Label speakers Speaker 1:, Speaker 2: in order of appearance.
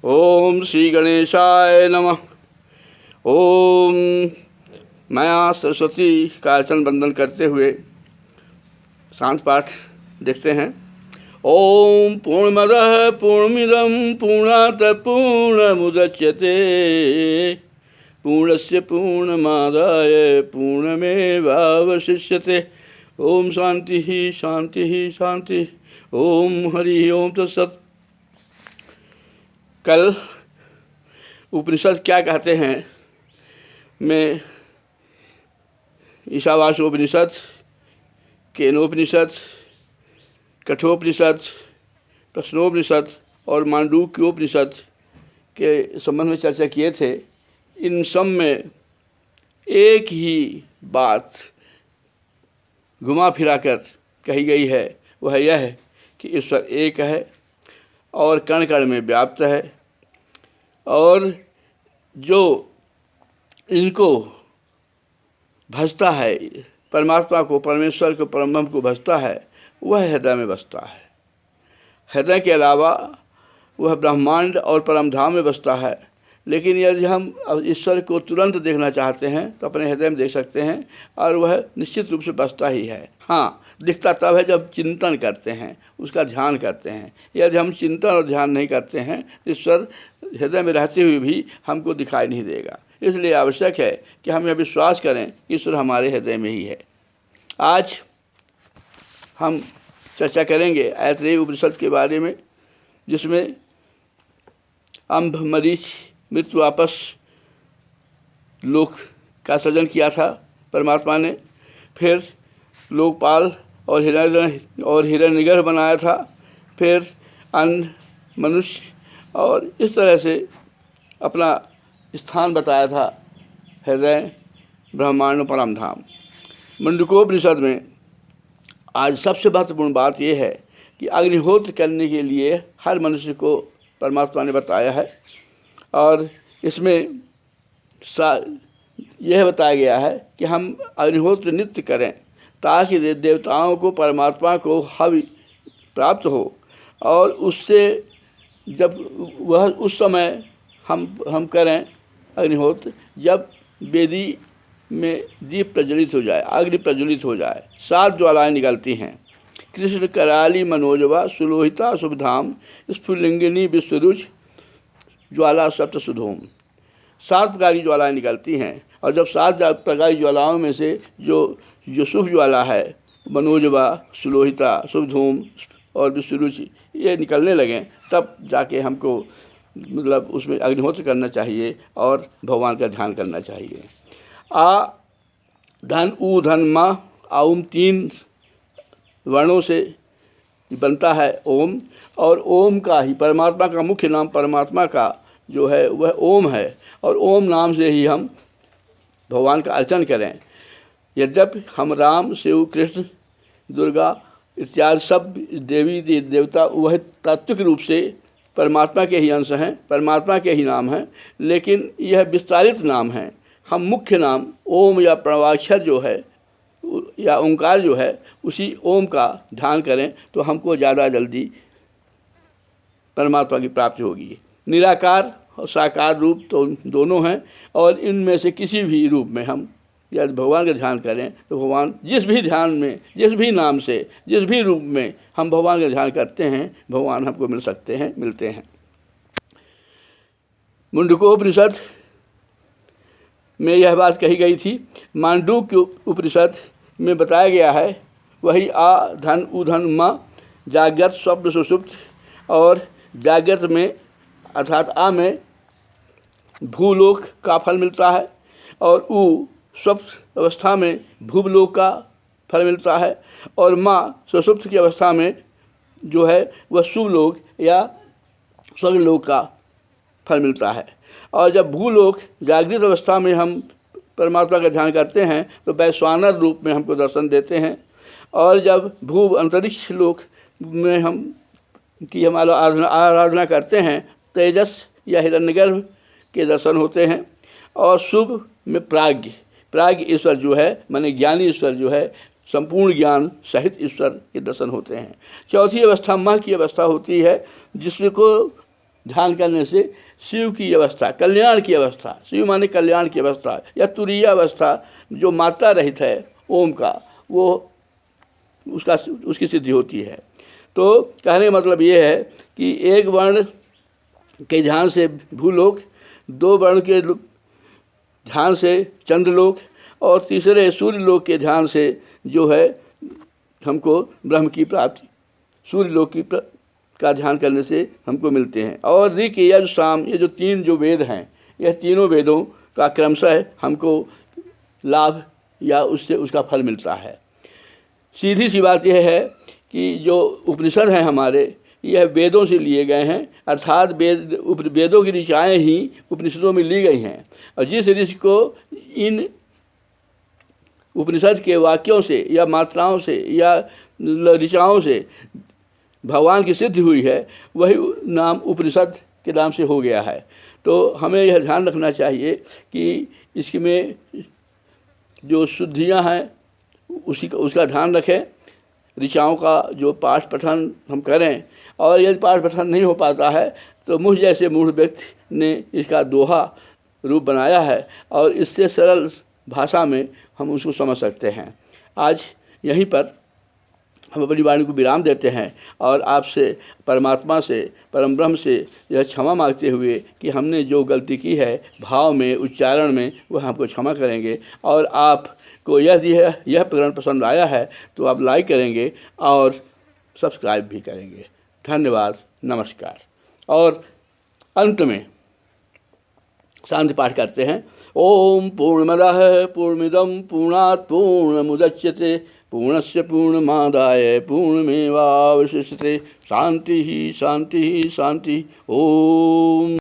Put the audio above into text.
Speaker 1: ओम श्री गणेशाय नमः। ओम माया सरस्वती का अर्चन बंदन करते हुए शांत पाठ देखते हैं। ओम पूर्णमदः पूर्णमिदं पूर्णात् पूर्णमुदच्यते पूर्णस्य पूर्णमादाय पूर्णमेवावशिष्यते। ओम शांति ही शांति ही शांति। ओम हरि ओम तत्सत्। कल उपनिषद क्या कहते हैं, मैं ईशावास्योपनिषद, केनोपनिषद, कठोपनिषद, प्रश्नोपनिषद और मांडूक्योपनिषद के संबंध में चर्चा किए थे। इन सब में एक ही बात घुमा फिरा कर कही गई है, वह यह है कि ईश्वर एक है और कण कण में व्याप्त है, और जो इनको भजता है, परमात्मा को, परमेश्वर को, परमब्रह्म को भजता है, वह हृदय में बसता है। हृदय के अलावा वह ब्रह्मांड और परमधाम में बसता है। लेकिन यदि हम ईश्वर को तुरंत देखना चाहते हैं तो अपने हृदय में देख सकते हैं, और वह निश्चित रूप से बसता ही है। हाँ, दिखता तब है जब चिंतन करते हैं, उसका ध्यान करते हैं। यदि हम चिंतन और ध्यान नहीं करते हैं, ईश्वर हृदय में रहते हुए भी हमको दिखाई नहीं देगा। इसलिए आवश्यक है कि हम यह विश्वास करें कि ईश्वर हमारे हृदय में ही है। आज हम चर्चा करेंगे ऐतरेय उपनिषद के बारे में, जिसमें अम्भ, मरीच, मृत्यु, आपस लोक का सृजन किया था परमात्मा ने। फिर लोकपाल और हिरण्यगर्भ बनाया था। फिर अन्न, मनुष्य, और इस तरह से अपना स्थान बताया था हृदय, ब्रह्मांड, परमधाम। मुंडकोपनिषद में आज सबसे महत्वपूर्ण बात यह है कि अग्निहोत्र करने के लिए हर मनुष्य को परमात्मा ने बताया है, और इसमें यह बताया गया है कि हम अग्निहोत्र नित्य करें ताकि देवताओं को, परमात्मा को हवि प्राप्त हो, और उससे जब वह उस समय हम करें अग्निहोत्र जब वेदी में दीप प्रज्वलित हो जाए, अग्नि प्रज्वलित हो जाए, 7 ज्वालाएँ निकलती हैं। कृष्ण कराली मनोजवा सुलोहिता शुभधाम स्फुलिंगिनी विश्वरुच ज्वाला सप्त सुधोम। 7 प्रकार की ज्वालाएँ निकलती हैं, और जब 7 प्रकार की ज्वालाओं में से जो शुभ ज्वाला है, मनोजवा, सुलोहिता, शुभधूम और विश्वरुचि, ये निकलने लगें, तब जाके हमको मतलब उसमें अग्निहोत्र करना चाहिए और भगवान का ध्यान करना चाहिए। आ धन, ऊ, धन, मा, आउम 3 वर्णों से बनता है ओम, और ओम का ही, परमात्मा का मुख्य नाम परमात्मा का जो है वह ओम है, और ओम नाम से ही हम भगवान का अर्चन करें। यद्यपि हम राम, शिव, कृष्ण, दुर्गा इत्यादि सब देवी देवता वह तात्विक रूप से परमात्मा के ही अंश हैं, परमात्मा के ही नाम हैं, लेकिन यह विस्तारित नाम है। हम मुख्य नाम ओम या प्रणवाक्षर जो है या ओंकार जो है, उसी ओम का ध्यान करें तो हमको ज़्यादा जल्दी परमात्मा की प्राप्ति होगी। निराकार और साकार रूप तो दोनों हैं, और इनमें से किसी भी रूप में हम यदि भगवान का ध्यान करें तो भगवान जिस भी ध्यान में, जिस भी नाम से, जिस भी रूप में हम भगवान का ध्यान करते हैं, भगवान हमको मिल सकते हैं, मिलते हैं। मुंडकोपनिषद में यह बात कही गई थी। मांडूक्य उपनिषद में बताया गया है वही आ धन, उ, धन, मा, जागृत, स्वप्न, सुषुप्त, और जागृत में अर्थात आ में भूलोक का फल मिलता है, और उ स्वप्न अवस्था में भूलोक का फल मिलता है, और माँ सुषुप्त की अवस्था में जो है वह सुलोक या स्वर्गलोक का फल मिलता है। और जब भूलोक जागृत अवस्था में हम परमात्मा का ध्यान करते हैं तो वैश्वानर रूप में हमको दर्शन देते हैं, और जब भू अंतरिक्ष लोक में हम आराधना करते हैं, तेजस या हिरण्यगर्भ के दर्शन होते हैं। और शुभ में प्राज्ञ ईश्वर जो है, माने ज्ञानी ईश्वर जो है, संपूर्ण ज्ञान सहित ईश्वर के दर्शन होते हैं। चौथी अवस्था मह की अवस्था होती है, जिसको ध्यान करने से शिव की अवस्था, कल्याण की अवस्था, शिव माने कल्याण की अवस्था या तुरीय अवस्था जो मात्रा रहित है ओम का, वो उसकी सिद्धि होती है। तो कहने का मतलब ये है कि एक वर्ण के ध्यान से भूलोक, दो वर्ण के ध्यान से चंद्रलोक और तीसरे सूर्यलोक के ध्यान से जो है हमको ब्रह्म की प्राप्ति, सूर्यलोक की का ध्यान करने से हमको मिलते हैं। और ऋक यजुः साम, ये जो तीन जो वेद हैं, यह तीनों वेदों का क्रमशः हमको लाभ या उससे उसका फल मिलता है। सीधी सी बात यह है कि जो उपनिषद हैं हमारे, यह वेदों से लिए गए हैं, अर्थात वेदों की ऋचाएँ ही उपनिषदों में ली गई हैं। और जिस ऋषि को इन उपनिषद के वाक्यों से या मात्राओं से या ऋचाओं से भगवान की सिद्धि हुई है, वही नाम उपनिषद के नाम से हो गया है। तो हमें यह ध्यान रखना चाहिए कि इसमें जो शुद्धियाँ हैं उसका ध्यान रखें, ऋचाओं का जो पाठ पठन हम करें। और यदि पाठ पठन नहीं हो पाता है तो मुझ जैसे मूढ़ व्यक्ति ने इसका दोहा रूप बनाया है और इससे सरल भाषा में हम उसको समझ सकते हैं। आज यहीं पर हम अपनी वाणी को विराम देते हैं और आपसे, परमात्मा से, परम ब्रह्म से यह क्षमा मांगते हुए कि हमने जो गलती की है भाव में, उच्चारण में, वह हमको क्षमा करेंगे। और आपको यह प्रकरण पसंद आया है तो आप लाइक करेंगे और सब्सक्राइब भी करेंगे। धन्यवाद, नमस्कार। और अंत में शांति पाठ करते हैं। ओम पूर्णमदः पूर्णमिदं पूर्णात् पूर्णमुदच्यते पूर्णस्य पूर्णमादाय पूर्णमेवावशिष्यते। शांति ही शांति ही शांति। ओम।